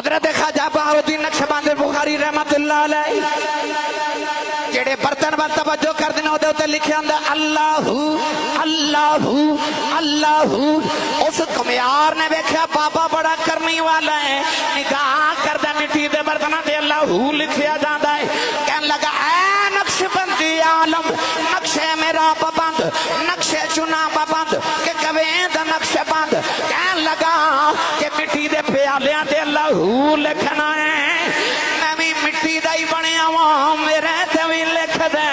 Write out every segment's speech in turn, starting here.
حضرت خواجہ بہاؤالدین نقشبند بخاری رحمت اللہ علیہ جڑے برتن پر توجہ کر دینا دے تے لکھیا ہوندا اللہ اللہ اللہ. اس کمیار نے ویکھیا بابا بڑا کرنی والا ہے، نگاہ کردا مٹی دے برتناں تے اللہ لکھیا جاندا ہے. کہن لگا اے نقش بندی عالم، نقشے میرا پابند، نقشے چنا پابند کہ کویں دا نقش بند. کہن لگا کہ مٹی دے پیالیاں تے اللہ لکھنا ہے، میں بھی مٹی دا ہی بنیا وا، میرے تے بھی لکھ دے.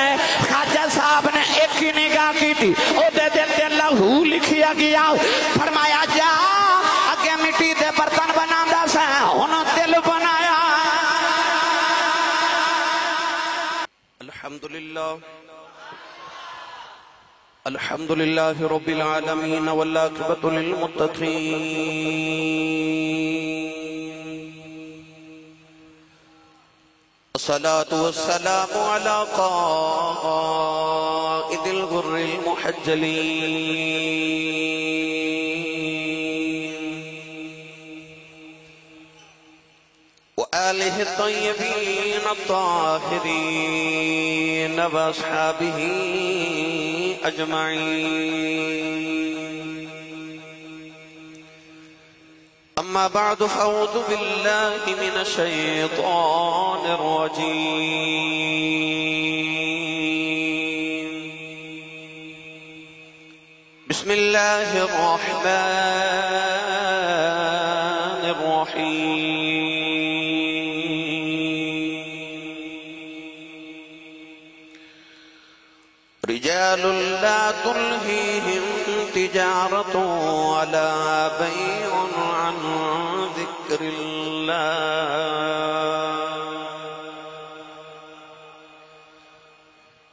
خواجہ صاحب نے ایک ہی نگاہ کی تھی، او دے دل تے اللہ لکھیا گیا. فرمایا جا اگے مٹی دے برتن بناندا سا، ہن دل بنایا. الحمدللہ الحمدللہ رب العالمین والعاقبۃ للمتقین الصلاة والسلام على قائد الغر المحجلين وآله الطيبين الطاهرين وأصحابه أجمعين. أما بعد فأعوذ بالله من الشيطان الرجيم. بسم الله الرحمن الرحيم. رجال لا تلهيهم تجارة ولا بيع عن ذكر الله.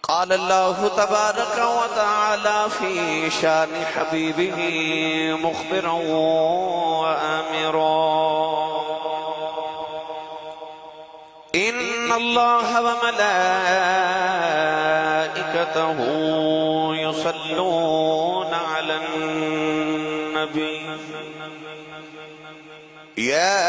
قال الله تبارك وتعالى في شان حبيبه مخبرا وآمرا: إن الله وملائكته يصلون على النبي يا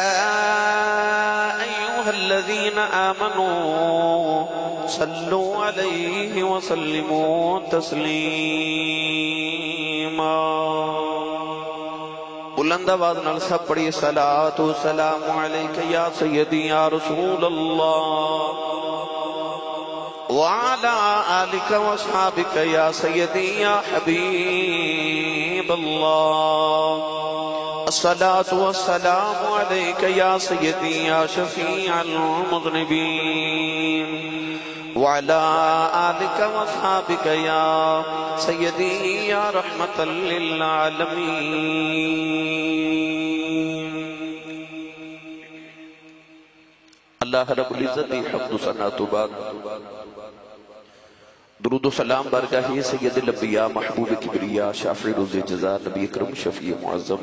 أيها الذين آمنوا صلوا عليه وسلموا تسليما. بلند آواز نال سب پڑھی صلاۃ و سلام علیک یا سیدی یا رسول اللہ وعلى آلك واصحابك يا سيدي يا حبيب الله. الصلاة والسلام عليك يا سيدي يا شفيع المذنبين وعلى آلك واصحابك يا سيدي يا رحمة للعالمين. اللہ رب العزت حمد و ثنا تو بعد درود و سلام بارگاہ سید الانبیاء محبوب کبریا شافع روز جزا نبی اکرم شفیع معظم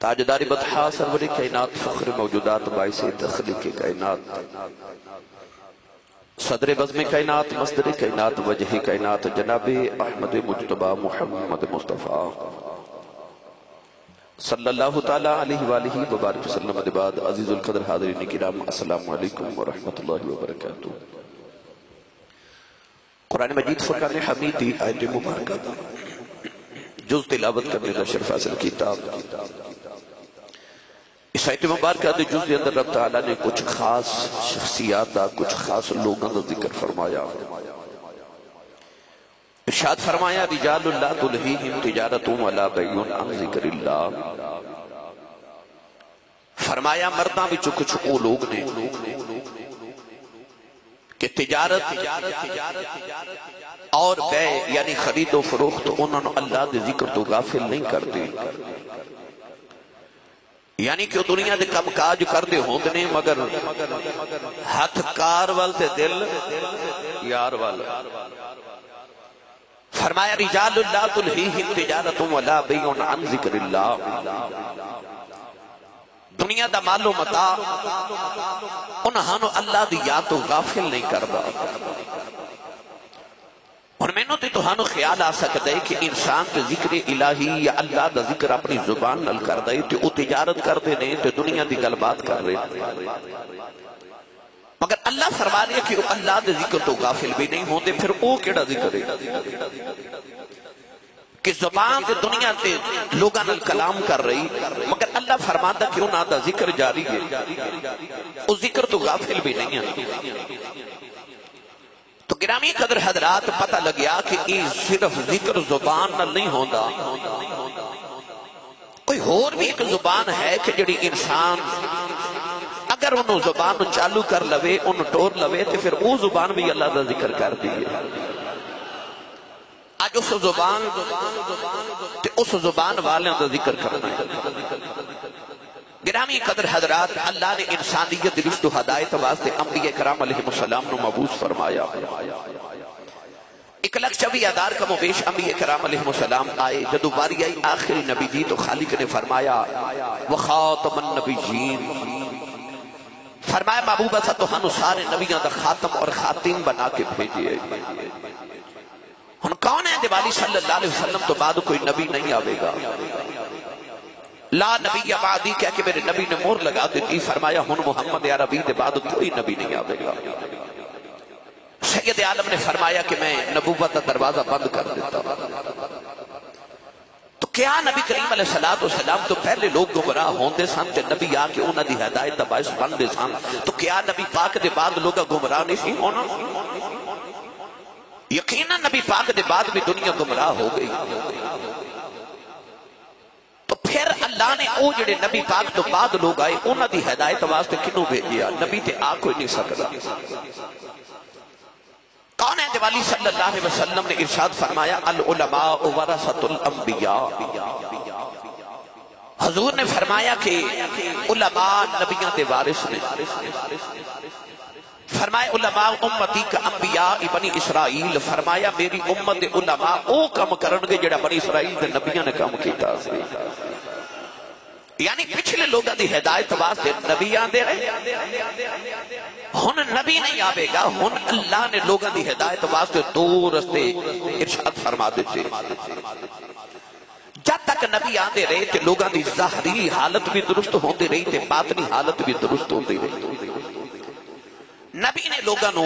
تاجدار بطحا سرور کائنات فخر موجودات باعث تخلیق کائنات صدر بزم کائنات مصدر کائنات وجہ کائنات جناب احمد مجتبی محمد مصطفیٰ صلی اللہ تعالیٰ علیہ وآلہ وبارک وسلم. بعد عزیز القدر حاضرین کرام السلام علیکم ورحمۃ اللہ وبرکاتہ. قرآن مجید فرقان حمیدی آیت مبارکہ جز تلاوت کرنے کا شرف حاصل کتاب. اس آیت مبارکہ دے جز اندر رب تعالیٰ نے کچھ خاص شخصیات دا کچھ خاص لوگوں کا ذکر فرمایا. ارشاد فرمایا رجال لا تلہیہم تجارت ولا بیع عن ذکر اللہ. فرمایا مرداں وچوں کچھ او لوگ نے کہ تجارت اور بے یعنی خرید و فروخت انہوں نے اللہ دے ذکر تو غافل نہیں کرتے. یعنی کہ دنیا دے کم کاج کردے ہوندے نے مگر ہاتھ کار وال تے دل یار وال. فرمایا رجال لا تلہیہم تجارت ولا بیع عن ذکر اللہ. دنیا دا مال و متاع انہاں اللہ دی یاد تو غافل نہیں کردا. اور میں نے تو خیال آ سکتا ہے کہ انسان کے ذکر الہی یا اللہ دا ذکر اپنی زبان نل کر دے تو وہ تجارت کرتے نہیں تو دنیا دی گل بات کر رہے، مگر اللہ فرما رہے کہ اللہ دے ذکر تو غافل بھی نہیں ہوتے، پھر وہ کیڑا ذکر ہے کہ زبان دے دنیا تے لوگاں نال کلام کر رہی، مگر اللہ فرماتا کہ انہاں دا ذکر جاری ہے، اس ذکر تو غافل بھی نہیں ہے۔ تو گرامی قدر حضرات پتہ لگیا کہ یہ صرف ذکر زبان نال نہیں ہوندا، کوئی اور بھی ایک زبان ہے کہ جڑی انسان اگر انہوں زبان چالو کر لوے انہوں ٹور لوے تو پھر وہ زبان بھی اللہ دا ذکر کر دیئے۔ آج اس زبان تے اس زبان والے دا ذکر کرنا ہے۔ گرامی قدر حضرات اللہ نے انسانیت رشد و ہدایت واسطے انبیاء کرام علیہ السلام نے مبعوث فرمایا۔ ایک لکھ 24,000 کا مبیش انبیاء کرام علیہ السلام آئے، جدو باری آئی آخری نبی جی تو خالق نے فرمایا وخاتم النبیین، فرمایا محبوبہ تھا تو ہنو سارے نبیوں دا خاتم اور خاتم بنا کے بھیجئے۔ ہن کون ہے دیوالی صلی اللہ علیہ وسلم تو بعد کوئی نبی نہیں آوے گا، لا نبی بعدی کہہ کہ میرے نبی نے مور لگا دیتی، فرمایا ہن محمد عربی دے بعد کوئی نبی نہیں آوے گا۔ سید عالم نے فرمایا کہ میں نبوت کا دروازہ بند کر دیتا ہوں۔ تو کیا نبی کریم علیہ السلام تو پہلے لوگ گمراہ ہوندے سن تے نبی آ کے انہاں دی ہدایت دا باعث بندے سن، تو کیا نبی پاک دے بعد لوگا گمراہ نہیں سی ہونا؟ یقیناً نبی پاک دے بعد بھی دنیا گمراہ ہو گئی۔ تو پھر اللہ نے او جڑے نبی پاک تو بعد لوگ آئے انہاں دی ہدایت واسطے کنوں بھیجیا؟ نبی تے آ کوئی نہیں سکتا۔ کون ہے دیوالی صلی اللہ علیہ وسلم نے ارشاد فرمایا العلماء ورثۃ الانبیاء، حضور نے فرمایا کہ علماء نبیوں دے وارث نے، فرمایا علماء امتی کا انبیاء بنی اسرائیل، فرمایا میری امت دے علماء او کم کرنگے جڑا بنی اسرائیل دے نبیوں نے کم کیتا سی۔ یعنی پچھلے لوگوں دی ہدایت واسطے نبی آندے رہے، ہن نبی نہیں آوے گا، ہن اللہ نے لوگوں دی ہدایت واسطے دو رستے ارشاد فرما دیتے۔ جب تک نبی آندے رہے تے لوگوں دی ظاہری حالت بھی درست ہوندی رہی تے باطنی حالت بھی درست ہوندی رہی۔ نبی نے لوگاں نو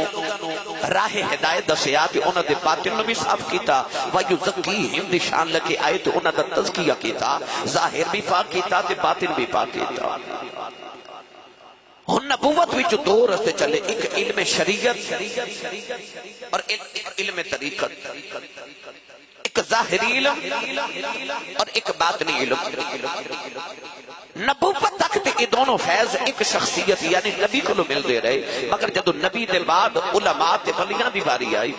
راہ ہدایت دسیا تے انہاں دے باطن نو بھی صاف کیتا، وَيُزَكِّيهِمْ دی شان لے آئے تے انہاں دا تزکیہ کیتا، ظاہر بھی پاک کیتا تے باطن بھی پاک کیتا۔ ہن نبوت وچ دو رستے چلے، ایک علم شریعت اور ایک علم طریقت، ایک ظاہری علم اور ایک باطنی علم۔ نبوت تک تے یہ دونوں فیض ایک شخصیت یعنی نبی کو مل دے رہے، مگر جدو نبی دے بعد علماء تے ولیاں دی باری آئی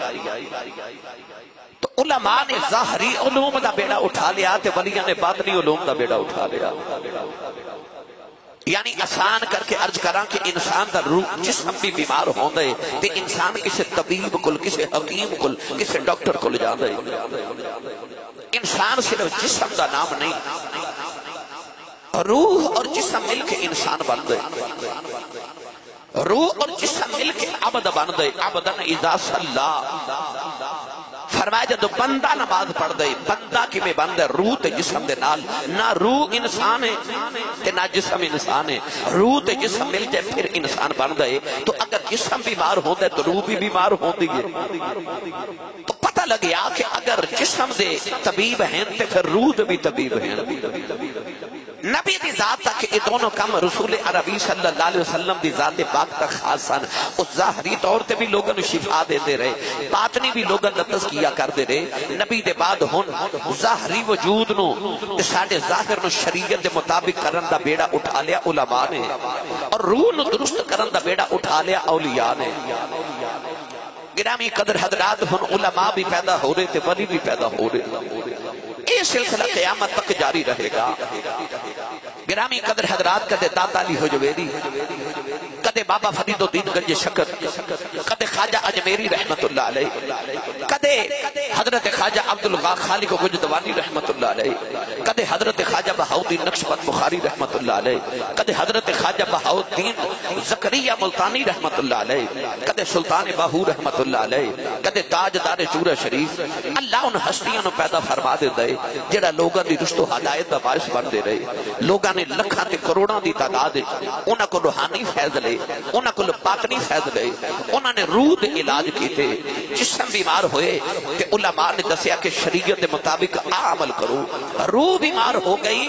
تو علماء نے ظاہری علوم دا بیڑا اٹھا لیا تے ولیاں نے باطنی علوم دا بیڑا اٹھا لیا۔ یعنی آسان کر کے عرض کراں کہ انسان دا روح جسم بھی بیمار ہوندہ ہے تے انسان کسی طبیب کل، کسی حکیم کل، کسی ڈاکٹر کل جاندہ ہے۔ انسان صرف جسم دا نام نہیں، روح اور جسم مل کے انسان بن گئے، روح اور جسم مل کے عبد بن گئے۔ عبدن اذا صلی، فرمایا جدو بندہ نماز پڑھ دے، بندہ کی میں بند ہے روح تے جسم دے نال، نہ روح انسان ہے تے نہ جسم انسان ہے، روح تے جسم مل جائے پھر انسان بن گئے۔ تو اگر جسم بیمار ہوتا ہے تو روح بھی بیمار ہوتی ہے۔ تو پتہ لگیا کہ اگر جسم دے طبیب ہیں تے پھر روح دے بھی طبیب ہیں۔ نبی دی ذات تک یہ دونوں کم رسول عربی صلی اللہ علیہ وسلم دی ذات پاک تک خاص سن۔ اس ظاہری طور تے بھی لوگوں نے شفا دے دے رہے، باطنی بھی لوگوں نے تزکیہ کر دے رہے۔ نبی دے بعد ہن ظاہری وجود نو ساڈے ظاہر نو شریعت دے مطابق کرن دا بیڑا اٹھا لیا علماء نے، اور روح نو درست کرن دا بیڑا اٹھا لیا اولیاء نے۔ گرامی قدر حضرات ہن علماء بھی پیدا ہو رہے تے ولی بھی پیدا ہو رہے، یہ سلسلہ قیامت تک جاری رہے گا۔ گرامی قدر حضرات کدے داتا علی حجویری، کدے بابا فرید الدین گنج شکر، کدے خواجہ اجمیری رحمت اللہ علیہ، کدے حضرت خواجہ عبدالغا خالق گجدوانی رحمت اللہ علیہ، کدے حضرت خواجہ بہاؤالدین نقشبند بخاری رحمت اللہ علیہ، کدے حضرت خواجہ بہاؤالدین زکریا ملتانی رحمت اللہ علیہ، کدے سلطان باہو رحمت اللہ علیہ، کدے تاجدار چورہ شریف۔ اللہ ان ہستیاں نو پیدا فرما دے دے جڑا لوگاں دی رشت و ہدایت دا باعث بن دے رہے، لوگاں نے لکھاں تے کروڑاں دی تعداد انہاں کو روحانی فیض لے، انہاں کو باطنی فیض لے، انہاں نے روح دے علاج کیتے، جسم بیمار ہوئے کہ علماء نے دسیا کہ شریعت دے مطابق عمل کرو، روح بیمار ہو گئی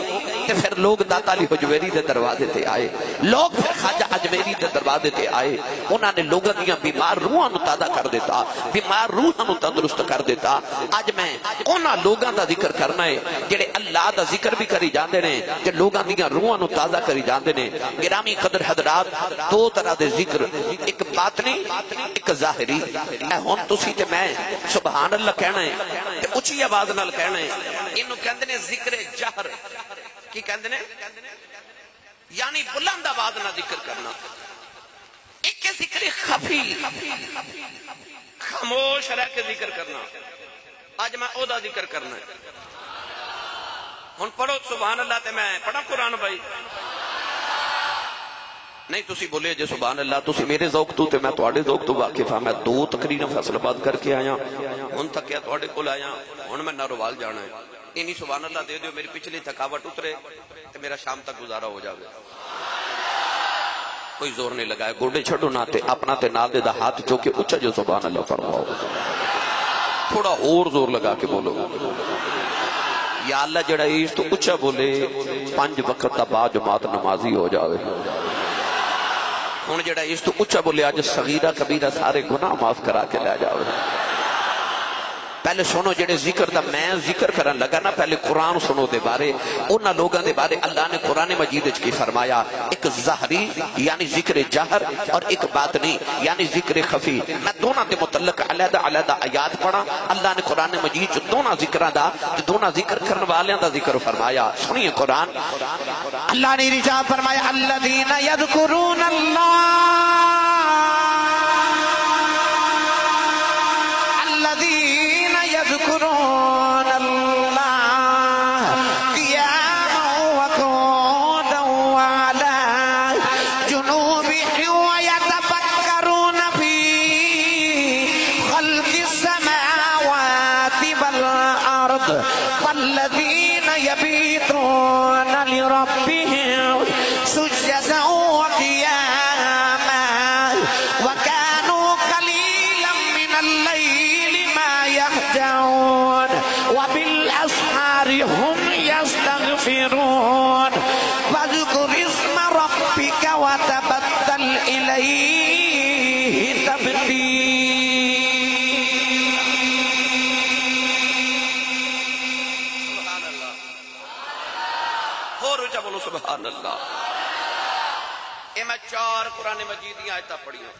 تے پھر لوگ داتا علی حجویری دے دروازے تے آئے، لوگ پھر خواجہ اجمیری دے دروازے تے آئے، انہاں نے لوگاں دیاں بیمار روحاں نو تازہ کر دیتا، بیمار روحاں نو تندرست کر دیتا۔ اج میں انہاں لوگاں دا ذکر کرنا ہے جڑے اللہ دا ذکر بھی کری جاندے نے تے لوگاں دیاں روحاں نو تازہ کری جاندے نے۔ گرامی قدر حضرات، دو طرح دے ذکر، ایک باطنی ایک ظاہری۔ اے ہن تسی تے میں سبحان اللہ کہنا ہے تے اونچی آواز نال کہنا ہے، اینو کہندے نے ذکر جہر۔ کی کہندے نے؟ یعنی بلند آواز نال ذکر کرنا۔ ایک ذکر خفی، خاموش رہ کے ذکر کرنا۔ آج میں او دا ذکر کرنا ہے۔ ہن پڑھو سبحان اللہ تے میں پڑھا قرآن بھائی؟ نہیں تسی بولے جے سبحان اللہ، تسی میرے ذوق تو تے میں تواڈے ذوق تو واقف ہاں۔ میں دو تقریراں فیصلہ باد کر کے آیا، ہن تھکیا تواڈے کول آیا، ہن میں ناروال جانا ہے۔ اینی سبحان اللہ دے دیو میری پچھلی تھکاوٹ اترے تے میرا شام تک گزارا ہو جاوے۔ کوئی زور نہیں لگائے، گوڑے چھڑو نہ تے اپنا تے نال دے دا ہاتھ چوکے اچھا جو سبحان اللہ فرماؤ، تھوڑا اور زور لگا کے بولو یا اللہ جڑا اس تو اچھا بولے 5 وقت دا با جماعت نمازی ہو جاوے۔ ہن جڑا اس تو اچھا بولے اج صغیرہ کبیرہ سارے گناہ معاف کرا کے لے جاوے۔ پہلے سنو جڑے ذکر دا میں ذکر کرن لگا نا، پہلے قرآن سنو دے بارے، انہاں لوگاں دے بارے اللہ نے قرآن مجید وچ کی فرمایا، ایک ظاہری یعنی ذکر جہر اور ایک باطنی یعنی ذکر خفی۔ میں دونوں دے متعلق علیحدہ علیحدہ آیات پڑھا۔ اللہ نے قرآن مجید وچ دونوں ذکراں دا دونوں ذکر کرن والیاں دا ذکر فرمایا۔ سنیے قرآن، اللہ نے ارشاد فرمایا الذین یذکرون اللہ، يذكرون الله قياما وقعودا وعلى جنوبهم ويتفكرون في خلق السماوات والأرض والذين يبيتون لربهم سجدا وقياما وكانوا قليلا من الليل يهجعون وبالأسحار هم يستغفرون واذكر اسم ربك وتبتل إليه سبحان اللہ، اور اونچا بولو سبحان اللہ۔ اے میں 4 قرآن مجید کی آیتاں پڑھیاں۔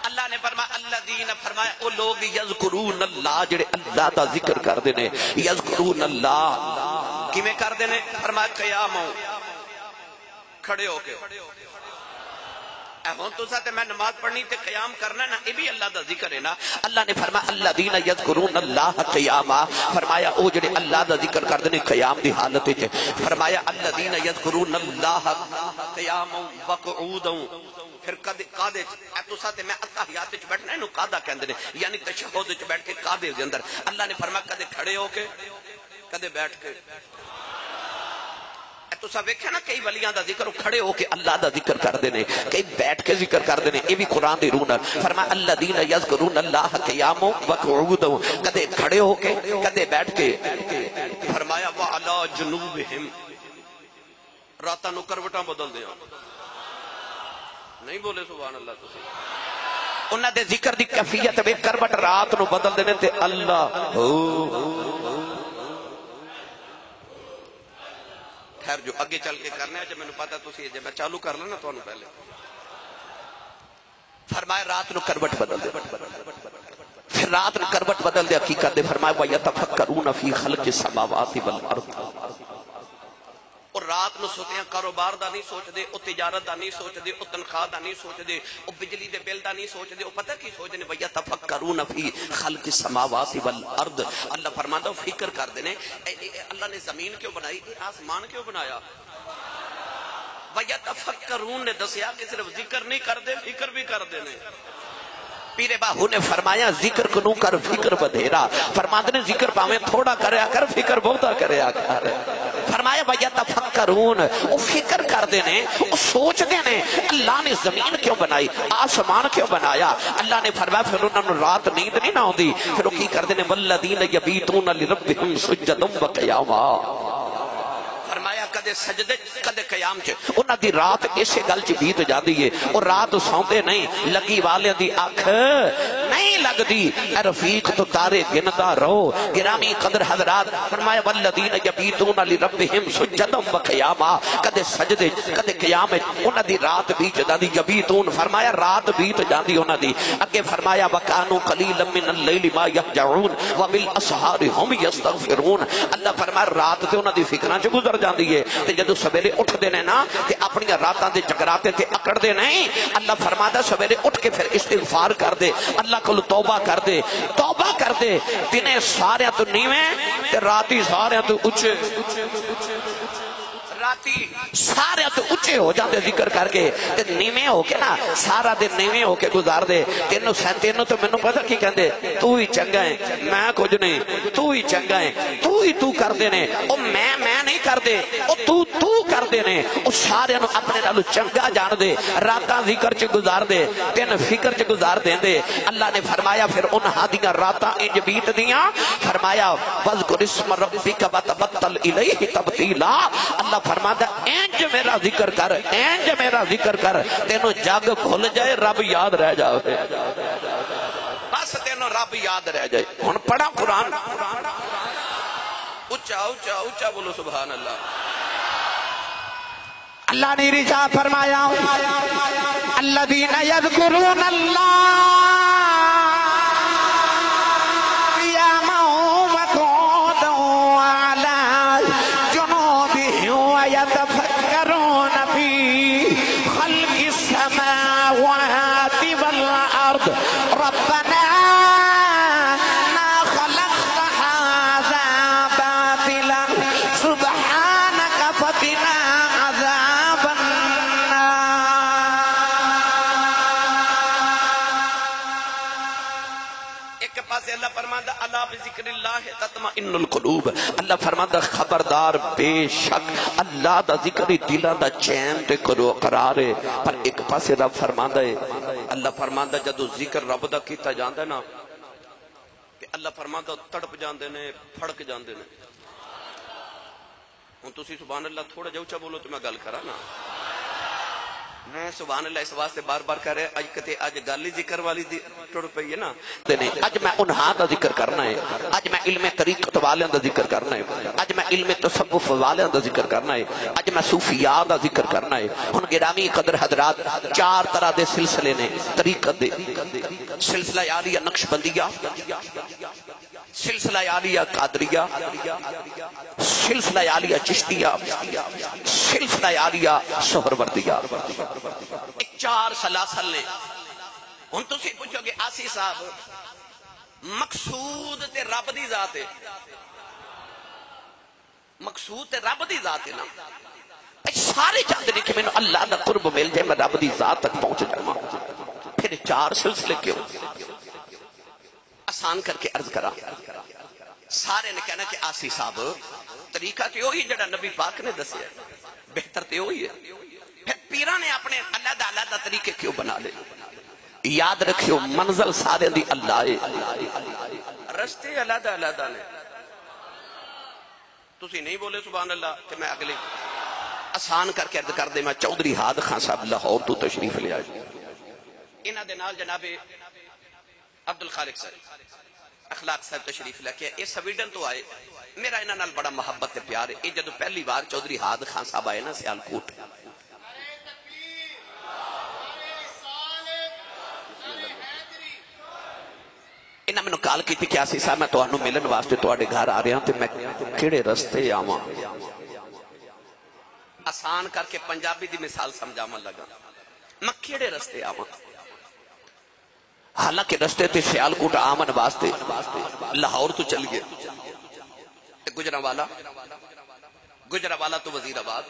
اللہ نے فرمایا الذین، فرمایا او لوگ یذکرون اللہ جڑے اللہ دا ذکر کردے نے، یذکرون اللہ کیویں کردے نے؟ فرمایا قیام کھڑے ہو کے۔ ہن تساں تے میں نماز پڑھنی تے قیام کرنا نا، یہ بھی اللہ دا ذکر ہے نا۔ اللہ نے فرمایا الذین یذکرون اللہ قیاما، فرمایا او جڑے اللہ دا ذکر کردے نے قیام دی حالت وچ۔ فرمایا الذین یذکرون اللہ قیاما وقعودا، پھر قادے تساں تے میں اتحیات وچ بیٹھنا اینو قادہ کہندے نے، یعنی تشہد وچ بیٹھ کے قادے دے اندر۔ اللہ نے فرمایا کدے کھڑے ہو کے کدے بیٹھ کے۔ تساں ویکھیا نا کئی ولیاں دا ذکر کھڑے ہو کے اللہ دا ذکر کردے نے، کئی بیٹھ کے ذکر کردے نے، یہ بھی قرآن دی روح نال۔ فرمایا الذین یذکرون اللہ قیاما وقعودا، کدے کھڑے ہو کے کدے بیٹھ کے۔ فرمایا وعلی جنوبہم، راتاں نو کروٹاں بدل دیاں۔ نہیں بولے سبحان اللہ تسی؟ انہاں دے ذکر دی کیفیت وے کروٹ رات نو بدل دینے تے اللہ خیر جو اگے چل کے کرنا ہے جب میں نے پتا تسی جب میں چالو کر لینا تو پہلے فرمایا رات نو کروٹ بدل دے، پھر رات نو کروٹ بدل دے حقیقت دے۔ فرمایا وَيَتَفَكَّرُونَ فِي خَلْقِ السَّمَاوَاتِ وَالْأَرْضِ، اور رات نو سوتے کاروبار دا نہیں سوچ دے، او تجارت دا نہیں سوچ دے، او تنخواہ دا نہیں سوچ دے، او بجلی دے بل دا نہیں سوچ دے، او پتہ کی سوچ دے وَيَتَفَكَّرُونَ فِي خَلْقِ السَّمَاوَاتِ وَالْأَرْضِ۔ اللہ فرماتا فکر کر دے نے اللہ نے زمین کیوں بنائی، آسمان کیوں بنایا؟ وَيَتَفَكَّرُونَ نے دسیا کہ صرف ذکر نہیں کر دے، فکر بھی کر دے نے۔ پیر باہو نے فرمایا ذکر کنو کر فکر بدھیرا، فرماتے نے ذکر پاویں تھوڑا کریا کر، فکر بہتا کریا کر۔ فرمایا وَيَتَفَكَّرُونَ، وہ فکر کر دینے، وہ سوچ دینے اللہ نے زمین کیوں بنائی، آسمان کیوں بنایا۔ اللہ نے فرمایا پھر انہوں نے رات نیند نہیں نہ ہوندی، پھر وہ کی کر دینے وَالَّذِينَ يَبِيتُونَ لِرَبِّهِمْ سُجَّدًا وَقِيَامًا۔ فرمایا کدے سجدے کدے قیام چ انہاں دی رات اسے گل چ بیت جاندی ہے، اور رات سوندے نہیں، لگی والے دی اکھ نہیں لگدی، اے رفیق تو تارے گنتا رہو۔ گرامی قدر حضرات، فرمایا والذین یبیتون لربہم سجدا وقیاما، کدے سجدے کدے قیام انہاں دی رات بیت جاندی، یبیتون فرمایا رات بیت جاندی انہاں دی۔ اگے فرمایا وکانوا قلیلا من اللیل ما یہجعون وبالاسحار هم یستغفرون۔ اللہ فرمایا رات تے انہاں دی فکراں چ گزر جاندی ہے، تے جدو سویرے اٹھ دینے نا تے اپنی راتاں دے جگراتے تے اکڑ دے نہیں، اللہ فرماتا سویرے اٹھ کے پھر استغفار کر دے، اللہ کو توبہ کر دے، توبہ کر دے، دنے سارے تو نیویں تے راتی سارے تو اچھے، راتی سارے تو اچھے ہو جاتے ذکر کر کے، تے نیویں ہو کے نا سارا دن نیویں ہو کے گزار دے۔ تینوں تو مینوں پتہ کی کہندے، تو ہی چنگا ہے، میں کچھ نہیں، تو ہی چنگا ہے، تو ہی تو کر دے نے، او میں نہیں کر دے، او تو کر دے نے، او سارے نو اپنے نالو چنگا جان دے، راتاں ذکر چ گزار دے، تین فکر چ گزار دے دے۔ اللہ نے فرمایا پھر انہاں دیاں راتاں انج بیت دیاں، فرمایا وَاذْكُرِ اسْمَ رَبِّكَ وَتَبَتَّلْ إِلَيْهِ تَبْتِيلًا۔ اللہ فرماتا انج میرا ذکر کر، انج میرا ذکر کر، تینوں جگ بھول جائے رب یاد رہ جائے، بس تینوں رب یاد رہ جائے۔ ہن پڑھا قرآن، اچھا اچھا اچھا بولو سبحان اللہ۔ اللہ نے ارشاد فرمایا الذین یذکرون اللہ قیاما وقعودا وعلی جنوبہم ویتفکرون فی خلق السماوات والارض ربنا اللہ فرماتا اللہ بذکر اللہ تطمئن القلوب، اللہ فرماتا خبردار بے شک اللہ دا ذکر دلاں دا چین تے کرو قرار ہے۔ پر ایک پاسے رب فرماندا ہے، اللہ فرماندا جدو ذکر رب دا کیتا جاندا ہے نا کہ اللہ فرماندا تڑپ جاندے نے، پھڑک جاندے نے۔ ہن تسی سبحان اللہ تھوڑا جا اونچا بولو تو میں گل کراں نا۔ میں سبحان اللہ اس واسطے بار بار کہہ رہے اج کتے اج گل ہی ذکر والی دی ٹر پئی ہے نا، اج میں انہاں دا ذکر کرنا ہے، اج میں علم طریقت والیاں دا ذکر کرنا ہے، اج میں علم تصوف والیاں دا ذکر کرنا ہے، اج میں صوفیاء دا ذکر کرنا ہے۔ ہن گرامی قدر حضرات چار طرح دے سلسلے نے طریقت دے، سلسلہ یاریہ نقشبندیہ، سلسلہ یاریہ قادریہ، سلسلہ یاریہ چشتیہ، سلسلہ یاریہ سہروردیہ۔ ایک چار سلاسل نے۔ ہن تسی پوچھو گے آسی صاحب مقصود تے رب دی ذات ہے، مقصود تے رب دی ذات ہے نا، سارے چاہتے ہیں کہ میں اللہ دا قرب مل جائے، میں رب دی ذات تک پہنچ جاؤں، پھر چار سلسلے کیوں؟ آسان کر کے عرض کرا، سارے نے کہنا کہ آسی صاحب طریقہ تے وہی جڑا نبی پاک نے دسیا، بہتر تے وہی ہے، پھر پیران نے اپنے علیحدہ علیحدہ طریقے کیوں بنا لے؟ یاد رکھیو منزل سارے دی اللہ ہے، رستے علیحدہ علیحدہ نے۔ تسی نہیں بولے سبحان اللہ کہ میں اگلے آسان کر کے عرض کر دے، میں چودھری ہاد خان صاحب لاہور تو تشریف لے آئے، انہاں دے نال جناب عبد الخالق صاحب اخلاق صاحب تشریف لے کے، یہ سویڈن تو آئے، میرا انہاں نال بڑا محبت تے پیار ہے۔ یہ جدو پہلی بار چودھری ہاد خان صاحب آئے نا سیالکوٹ، انہاں میں کال کی تھی کہ آسی صاحب میں تانوں ملن واسطے تواڈے گھر آ رہا ہوں تے میں کیڑے رستے آواں؟ آسان کر کے پنجابی دی مثال سمجھاون لگا. میں کیڑے رستے آواں؟ حالانکہ رستے تے سیالکوٹ آمن واسطے لاہور تو چل گئے، گجرانوالا تو وزیر آباد،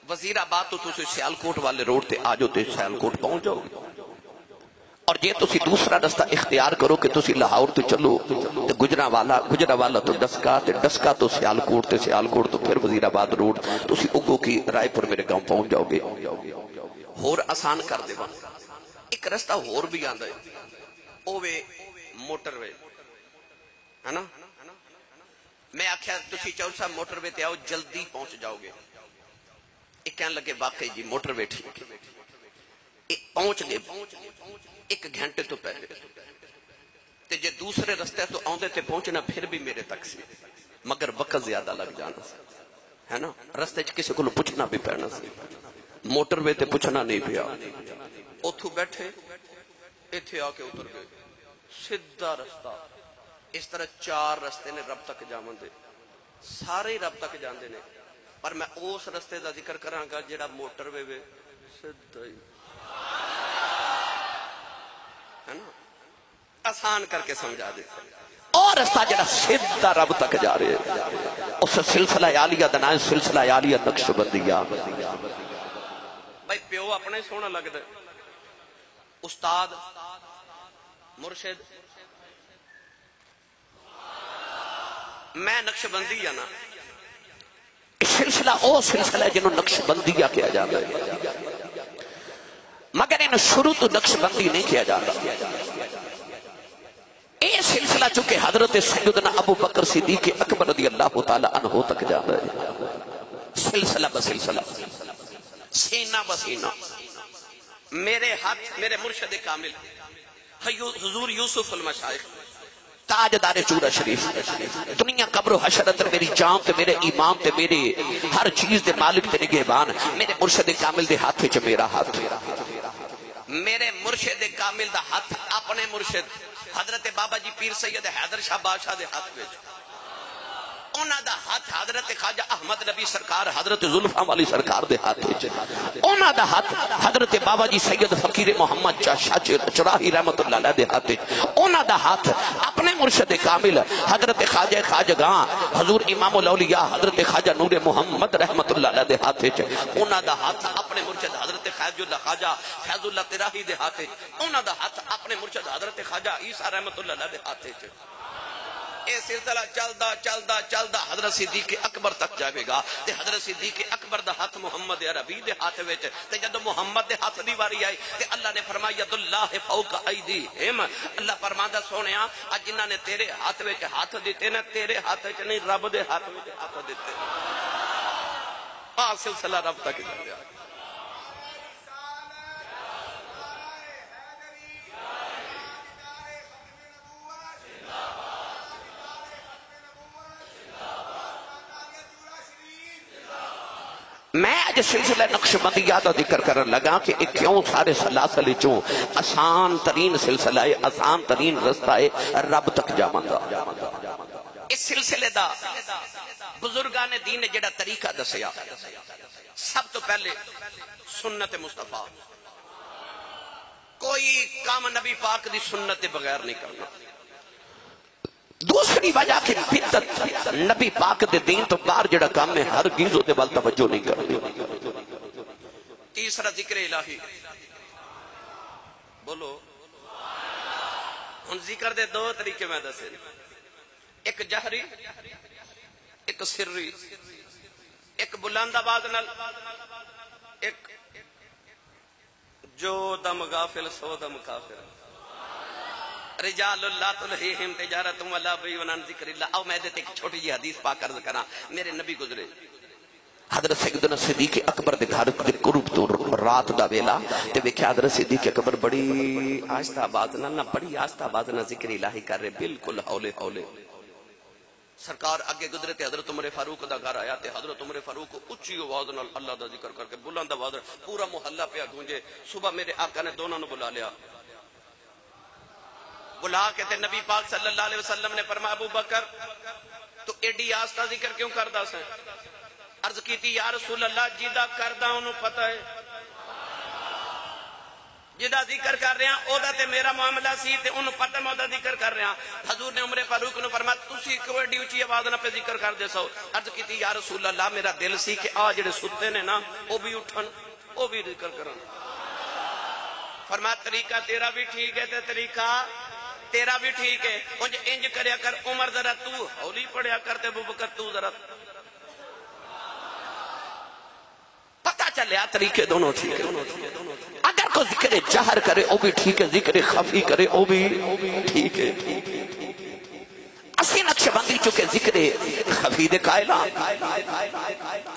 وزیر آباد تو تسی سیالکوٹ والے روڈ تے آ جاؤ تے سیالکوٹ پہنچ جاؤ گے. اور جے تسی دوسرا رستہ اختیار کرو کہ تسی لاہور تو چلو تے گجرانوالا تو ڈسکا تے ڈسکا تو سیالکوٹ تے سیالکوٹ تو پھر وزیر آباد روڈ تسی اگو کی رائے پور میرے گاؤں پہنچ جاؤ گے. ہور آسان کر دے. ایک رستہ ہور بھی آندا ہے، او وے موٹر وے ہے نا. میں آکھیا تسی چور صاحب موٹر وے تے آؤ جلدی پہنچ جاؤ گے. ایک کہنے لگے واقعی جی موٹر وے ٹھیک ہے، پہنچ گئے 1 گھنٹے تو پہلے. تے جے دوسرے رستے تو آندے تے پہنچنا پھر بھی میرے تک سی، مگر وقت زیادہ لگ جانا ہے نا. رستے چ کسی کو پوچھنا بھی پینا سی، موٹر وے تے پوچھنا نہیں پیا. اتھو بیٹھے ایتھے آ کے اتر گئے، سیدھا رستہ. اس طرح 4 رستے نے رب تک جاون دے، سارے ہی رب تک جاندے نے. پر میں اس رستے دا ذکر کراں گا جڑا موٹر وے وے سیدھا ہی ہے نا. آسان کر کے سمجھا دے. اور رستہ جڑا سیدھا رب تک جا رہے ہیں اس سلسلہ عالیہ دا نام سلسلہ عالیہ نقشبندیہ. بھائی پیو اپنے سونا لگتا ہے، استاد مرشد میں نقشبندی ہے نا. سلسلہ او سلسلہ ہے جنہوں نقشبندیہ کیا جاتا ہے، مگر انہوں شروع تو نقشبندی نہیں کیا جاتا. یہ سلسلہ چونکہ حضرت سیدنا ابو بکر صدیق اکبر رضی اللہ تعالی عنہ تک جاتا ہے. سلسلہ بسلسلہ، سینہ بسینہ. میرے ہاتھ میرے مرشد کامل حضور یوسف المشائخ تاجدار چورا شریف، دنیا قبر و حشرت میری جان تے میرے ایمان تے میرے ہر چیز دے مالک تے نگہبان میرے مرشد کامل دے ہاتھ چ میرا ہاتھ. میرے مرشد کامل دا ہاتھ اپنے مرشد حضرت بابا جی پیر سید حیدر شاہ بادشاہ دے ہاتھ وچ، انہاں دا ہاتھ حضرت خواجہ احمد نبی سرکار حضرت زلفاں والی سرکار دے ہاتھ وچ، انہاں دا ہاتھ حضرت بابا جی سید فقیر محمد شاہ چراہی رحمت اللہ علیہ دے ہاتھ وچ، انہاں دا ہاتھ اپنے مرشد کامل حضرت خواجہ خواجگاں حضور امام الاولیاء حضرت خواجہ نور محمد رحمت اللہ علیہ دے ہاتھ وچ، انہاں دا ہاتھ اپنے مرشد حضرت خواجہ اللہ خواجہ فیض اللہ تراہی دے ہاتھ وچ، انہاں دا ہاتھ اپنے مرشد حضرت خواجہ عیسیٰ رحمت اللہ علیہ دے ہاتھ وچ. یہ سلسلہ چلدا چلدا چلدا حضرت صدیق اکبر تک جاوے گا تے حضرت صدیق اکبر دا ہاتھ محمد عربی دے ہاتھ وچ تے جدوں محمد دے ہاتھ دی واری آئی تے اللہ نے فرمایا ید اللہ فوق ایدیہم. اللہ فرماندا سونیا اج جنہاں نے تیرے ہاتھ وچ ہاتھ دتے نا تیرے ہاتھ وچ نہیں رب دے ہاتھ وچ ہاتھ دتے. سلسلہ رب تک جاوے. میں آج سلسلہ نقشبندیہ کا ذکر کرنے لگا کہ ایک کیوں سارے سلاسل چوں آسان ترین سلسلہ ہے، آسان ترین رستہ ہے رب تک جاون دا. اس سلسلے دا بزرگان دین نے جڑا طریقہ دسیا، سب تو پہلے سنت مصطفیٰ. کوئی کام نبی پاک دی سنت دے بغیر نہیں کرنا. دوسری وجہ کہ بدعت نبی پاک دے دین تو باہر جڑا کام ہے ہر گیزوں دے بل توجہ نہیں کرنی. تیسرا ذکر الہی. بولو ہن ذکر دے 2 طریقے میں دسے، ایک جہری ایک سری، ایک بلند آواز نال، ایک جو دم غافل سو دم کافر. رجال اللہ تلہیہم تجارت ولا بیع عن ذکر اللہ. او میں دیتے ایک چھوٹی جی حدیث پاک عرض کرنا. میرے نبی گزرے حضرت سیدنا صدیق اکبر دے گھر دے قرب تو رات دا ویلا تے ویکھیا حضرت صدیق اکبر بڑی آہستہ آواز نہ بڑی آہستہ آواز نہ ذکر الہی کر رہے، بالکل ہولے ہولے. سرکار اگے گزرے تے حضرت عمر فاروق دا گھر آیا تے حضرت عمر فاروق اونچی آواز نال اللہ دا ذکر کر کے بلند آواز پورا محلہ پیا گونجے. صبح میرے آقا نے دونوں نو بلا لیا، بلا کے تے نبی پاک صلی اللہ علیہ وسلم نے فرمایا ابو بکر تو ایڈی آستہ ذکر کیوں کردا سے؟ عرض کی تھی یا رسول اللہ جیدہ کردہ انہوں پتہ ہے جدا ذکر کر رہے ہیں او دا تے میرا معاملہ سی تے انہوں پتہ میں او دا ذکر کر رہے ہیں حضور نے عمر فاروق نے فرمایا تسی کوئی ڈی اونچی آواز نہ پہ ذکر کر دے سو عرض کی تھی یا رسول اللہ میرا دل سی کہ آ جڑے ستے نے نا او بھی اٹھن او بھی ذکر کرن فرمایا طریقہ تیرا بھی ٹھیک ہے تے طریقہ تیرا بھی ٹھیک ہے انج کریا کر عمر ذرا تو ہولی پڑھیا کر تے ابوبکر تو ذرا پتہ چلیا طریقے دونوں ٹھیک ہے اگر کوئی ذکر جہر کرے او بھی ٹھیک ہے ذکر خفی کرے او بھی ٹھیک ہے اسی نقش بندی چکے ذکر خفی دے قائلہ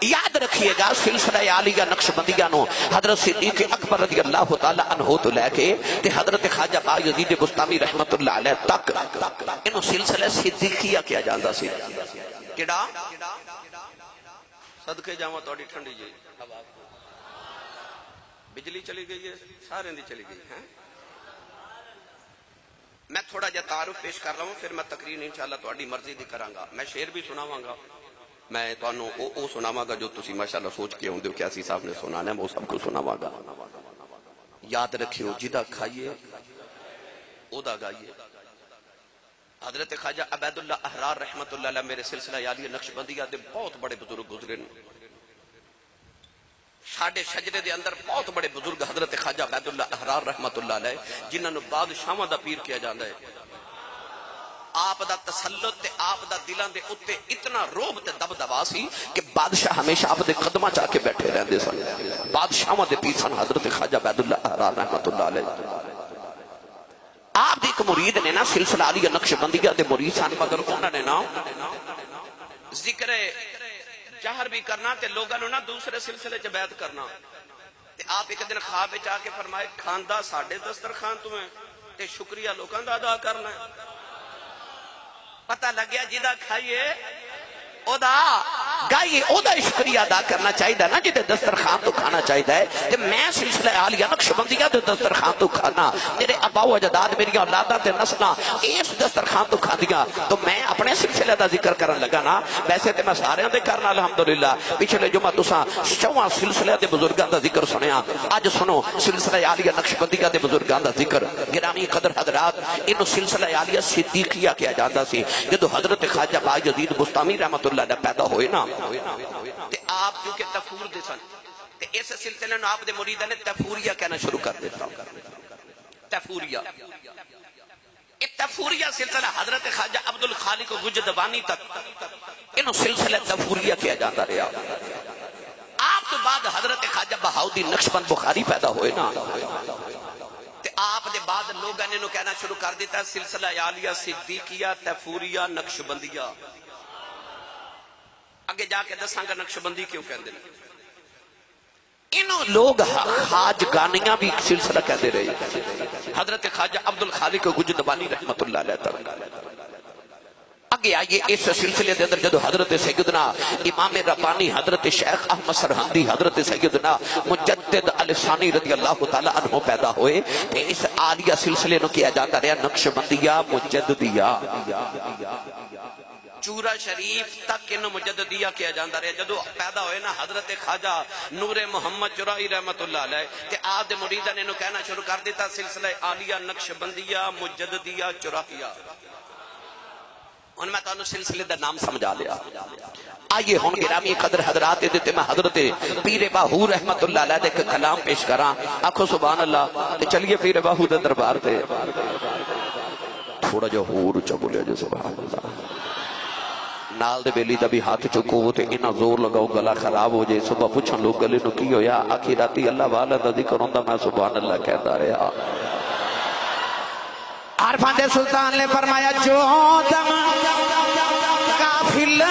یاد رکھیے گا سلسلہ عالیہ نقش بندیہ نو حضرت صدیق اکبر رضی اللہ تعالی عنہ تو لے کے تے حضرت خواجہ بایزید بستامی رحمت اللہ علیہ تک انہوں سلسلہ صدیقیہ کیا جاندہ سی کیڑا صدقے جاواں توڑی ٹھنڈی جی بجلی چلی گئی ہے سارے دی چلی گئی ہیں میں تھوڑا جا تعارف پیش کر رہا ہوں پھر میں تقریر انشاءاللہ تہاڈی مرضی دی کراں گا میں شعر بھی سناواں گا میں تانوں او سناواں گا جو تسی ماشاءاللہ سوچ کے ہوندے ہو کہ اسی صاحب نے سنانا ہے وہ سب کو سناواں گا یاد رکھیو جدا کھائیے او دا گائیے حضرت خواجہ عبید اللہ احرار رحمت اللہ علیہ میرے سلسلہ عالیہ نقش بندیہ دے بہت بڑے بزرگ گزرے ساڑھے شجرے دے اندر بہت بڑے بزرگ حضرت خواجہ عبید اللہ احرار رحمت اللہ علیہ جنہاں نو بادشاہاں دا پیر کیا جاندہ ہے آپ دا تسلط تے آپ دا دلان دے اتے اتنا روب تے دب دبا سی کہ بادشاہ ہمیشہ آپ دے قدمہ چاہ کے بیٹھے رہندے سن بادشاہاں دے پیسان حضرت خواجہ عبید اللہ احرار رحمت اللہ علیہ آپ دی ایک مرید نے نا سلسلہ عالیہ نقش بندیہ دے مرید سان مگر انہوں نے نا ذکر جہر بھی کرنا تے لوگاں نو نا دوسرے سلسلے چ بیعت کرنا تے آپ ایک دن خواب وچ آ کے فرمائے کھاندا ساڈے دسترخوان تمہیں تے شکریہ لوگاں دا ادا کرنا ہے پتہ لگ گیا جدا کھائیے او دا گائیے او دا شکریہ ادا کرنا چاہیے نا جدے دسترخوان تو کھانا چاہیے تے میں سلسلہ عالیہ نقش بندیہ دے دسترخوان تو کھانا میرے ابا و اجداد میری اولاداں تے نسلاں اس دسترخوان تو کھاندیاں تو میں اپنے سلسلے دا ذکر کرن لگا نا ویسے تے میں سارے دے کرنا الحمدللہ پچھلے جمعہ تساں 6واں سلسلے دے بزرگاں دا ذکر سنیا اج سنو سلسلہ عالیہ نقش بندیہ دے بزرگاں دا ذکر گرامی قدر حضرات انو سلسلہ عالیہ صدیقیہ کیا جاندا سی جدو حضرت خواجہ بایزید بستامی رحمت اللہ علیہ پیدا ہوئے نا تے آپ جو کہ تفور دے سن تے اس سلسلے نے آپ دے مریدہ نے تفوریہ کہنا شروع کر دیتا تفوریہ تفوریہ سلسلہ حضرت خواجہ عبد الخالق وجدوانی تک انہوں سلسلہ تفوریہ کیا جاتا رہا آپ تو بعد حضرت خواجہ بہاؤدین نقشبند بخاری پیدا ہوئے نا تے آپ دے بعد لوگاں نے کہنا شروع کر دیتا سلسلہ عالیہ صدیقیہ تفوریہ نقشبندیہ آگے جا کے دساں گا نقش بندی کیوں کہندے انہوں لوگ خاج گانیاں بھی سلسلہ کہتے رہے حضرت خواجہ عبد الخالق وجدوانی رحمت اللہ علیہ تعالی آگے آئیے اس سلسلے دے اندر جدو حضرت سیدنا امام ربانی حضرت شیخ احمد سرہندی حضرت سیدنا مجدد الثانی رضی اللہ تعالی عنہ پیدا ہوئے اس عالیہ سلسلے نو کیا جاتا رہا نقش بندیہ مجددیہ چورا شریف تک انہوں مجددیہ کیا جاندہ رہے جدو پیدا ہوئے نا حضرت خواجہ نور محمد چرائی رحمت اللہ علیہ تے آپ دے مریدہ نے انہوں کہنا شروع کر دیتا سلسلہ عالیہ نقش بندیہ مجددیہ چرائیہ ان میں تو انہوں سلسلے دا نام سمجھا لیا آئیے ہون گرامی قدر حضرات دیتے میں حضرت پیر باہو رحمت اللہ علیہ دے کلام پیش کراں آنکھو سبحان اللہ چلیے پیر باہو دے دربار تے تھوڑا جو ہور چا بولیا جو سبحان اللہ نال دے بیلی دا بھی ہاتھ چکو تے انہا زور لگاؤ گلا خراب ہو جائے صبح پوچھن لوگ گلے نو کی ہویا آخی راتی اللہ والا دا ذکر ہوندہ میں سبحان اللہ کہتا رہا عرفان دے سلطان نے فرمایا جو دم کافل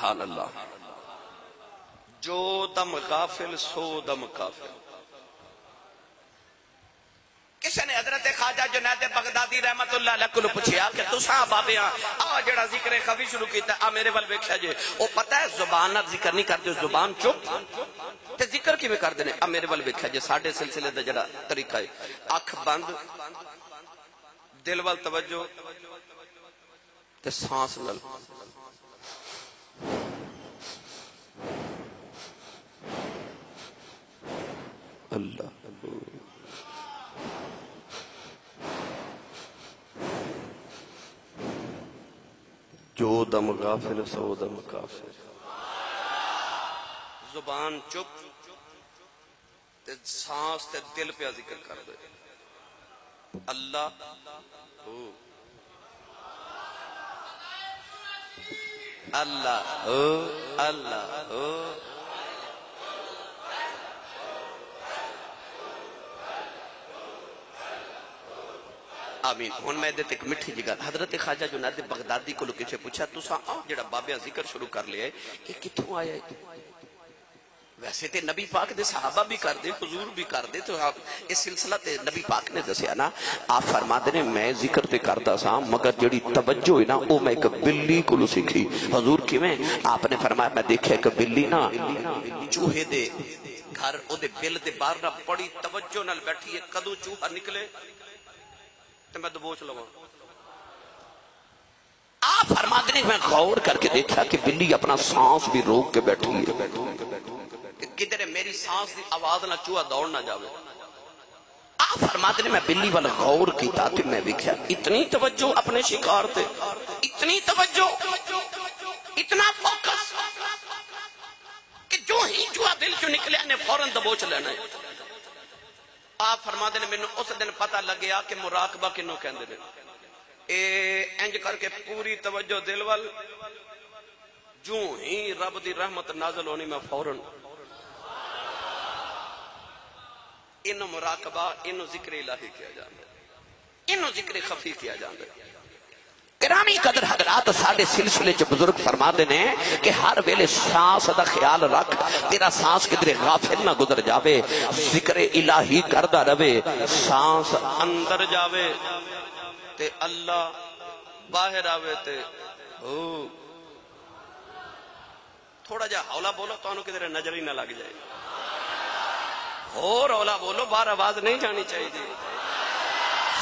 سبحان اللہ. جو دم غافل سو دم کافر. کسی نے حضرت خواجہ جنید بغدادی رحمت اللہ علیہ کو پوچھیا کہ تساں بابیاں آ جڑا ذکر خفی شروع کیتا آ میرے ول ویکھیا جے او پتہ ہے زبان نال ذکر نہیں کردے زبان چپ تے ذکر کیویں کردے نے آ میرے ول ویکھیا جے ساڈے سلسلے دا جڑا طریقہ ہے اکھ بند دل ول توجہ تے سانس نال اللہ جو دم غافل سو دم کافر. زبان چپ تے سانس تے دل پہ ذکر کر دے. اللہ ہو اللہ ہو اللہ ہو. آمین. ہن میں دے ایک مٹھی جی گل حضرت خواجہ جنید بغدادی کو کسے پوچھا تساں جڑا بابیاں ذکر شروع کر لیا ہے کہ کتھوں آیا ہے؟ ویسے تے نبی پاک دے صحابہ بھی کر دے حضور بھی کر دے تو اس سلسلہ تے نبی پاک نے دسیا نا. آپ فرماتے نے میں ذکر تے کردا سا مگر جڑی توجہ ہے نا او میں ایک بلی کو سیکھی. حضور کیویں؟ آپ نے فرمایا میں دیکھیا ایک بلی نا چوہے دے گھر او دے بل دے باہر نہ بڑی توجہ نال بیٹھی ہے. کدوں چوہا نکلے تو میں دبوچ لواں. آپ فرماتے ہیں میں غور کر کے دیکھا کہ بلی اپنا سانس بھی روک کے بیٹھی ہے کدھر میری سانس دی آواز نہ چوہا دوڑ نہ جاوے. آپ فرماتے ہیں میں بلی والا غور کیتا تو میں دیکھا اتنی توجہ اپنے شکار تے اتنی توجہ اتنا فوکس کہ جو ہی چوہا دل چوں نکلیا نے فوراً دبوچ لینا ہے. آپ فرماتے ہیں میں اس دن پتہ لگیا کہ مراقبہ کنوں کہندے نے. اے انج کر کے پوری توجہ دل وال جو ہی رب دی رحمت نازل ہونی میں فوراً انو مراقبہ انو ذکر الہی کیا جاندے انو ذکر خفی کیا جاندے. گرامی قدر حضرات ساڑھے سلسلے چ بزرگ فرماتے ہیں کہ ہر ویلے سانس دا خیال رکھ تیرا سانس کدھر غافل نہ گزر جاوے. ذکر الہی کردہ رہے سانس اندر جاوے تے اللہ باہر آوے تے ہو. تھوڑا جا ہولا بولو تو انہوں کدھر نظر ہی نہ لگ جائے. اور ہولا بولو باہر آواز نہیں جانی چاہیے.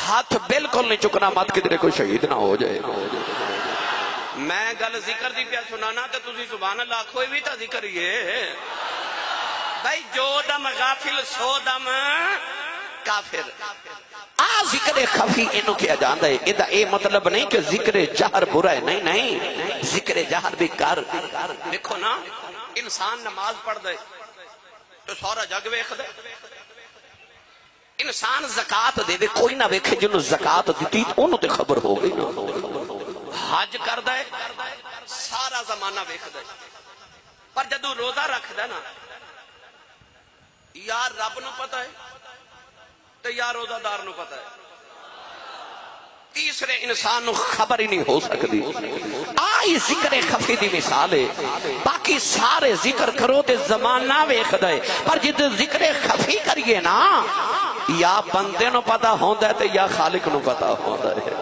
ہاتھ بالکل نہیں چکنا مت کدھر کوئی شہید نہ ہو جائے. میں گل ذکر دی پیا سنانا تے تسی سبحان اللہ آکھو بھی تا ذکر ہی ہے بھائی. جو دم غافل سو دم کافر. آ ذکر خفی انہوں کیا جاندہ ہے. ادھا اے مطلب نہیں کہ ذکر جہر برا ہے. نہیں نہیں ذکر جہر بھی کر. دیکھو نا انسان نماز پڑھ دے تو سارا جگ ویکھ دے. انسان زکات دے دے کوئی نہ ویکھے جنہوں زکات دیتی انہوں تے خبر ہو گئی نا. حج کر دے سارا زمانہ ویکھ دے پر جدو روزہ رکھ دے نا یا رب نو پتہ ہے تو یا روزہ دار نو پتہ ہے. تیسرے انسان نو خبر ہی نہیں ہو سکتی. آئی ذکر خفی دی مثال ہے. باقی سارے ذکر کرو تے زمانہ ویکھ دے پر جد ذکر خفی کریے نا یا بندے نو پتہ ہوندا ہے تے یا خالق نو پتہ ہوندا ہے.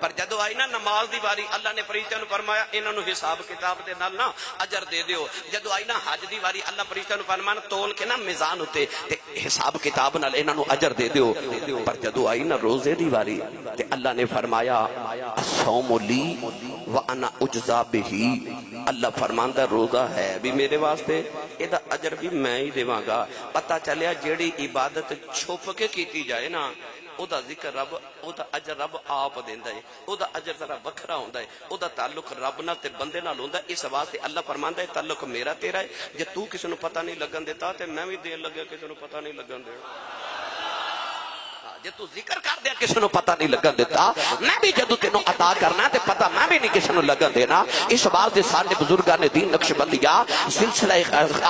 پر جدو آئی نا نماز دی باری اللہ نے فرشتیاں نو فرمایا انہاں نو حساب کتاب دے نال نا اجر دے دیو. جدو آئی نا حج دی باری اللہ فرشتیاں نو فرمایا تول کے نا میزان ہوتے تے حساب کتاب نال انہاں نو اجر دے دیو. پر جدو آئی نا روزے دی باری تے اللہ نے فرمایا الصوم لی وانا اجزا بہی. اللہ فرماندا روزہ ہے بھی میرے واسطے ایدا اجر بھی میں ہی دیواں گا. پتہ چلیا جیڑی عبادت چھپ کے کیتی جائے نا او دا ذکر رب او دا اجر رب آپ دیندا ہے. او دا اجر ذرا وکھرا ہوندا ہے. او دا تعلق رب نال تے بندے نال ہوندا ہے. اس واسطے اللہ فرماندا ہے تعلق میرا تیرا ہے. جے تو کسے نو پتہ نہیں لگن دیتا تے میں بھی دین لگا کسے نو پتہ نہیں لگن دے. جے تو ذکر کر دیا کسی نو پتہ نہیں لگن دیتا، میں بھی جدو تینوں عطا کرنا تے پتہ میں بھی نہیں کسی نو لگن دینا۔ اس بات دے سارے بزرگان دین نقشبندیہ سلسلہ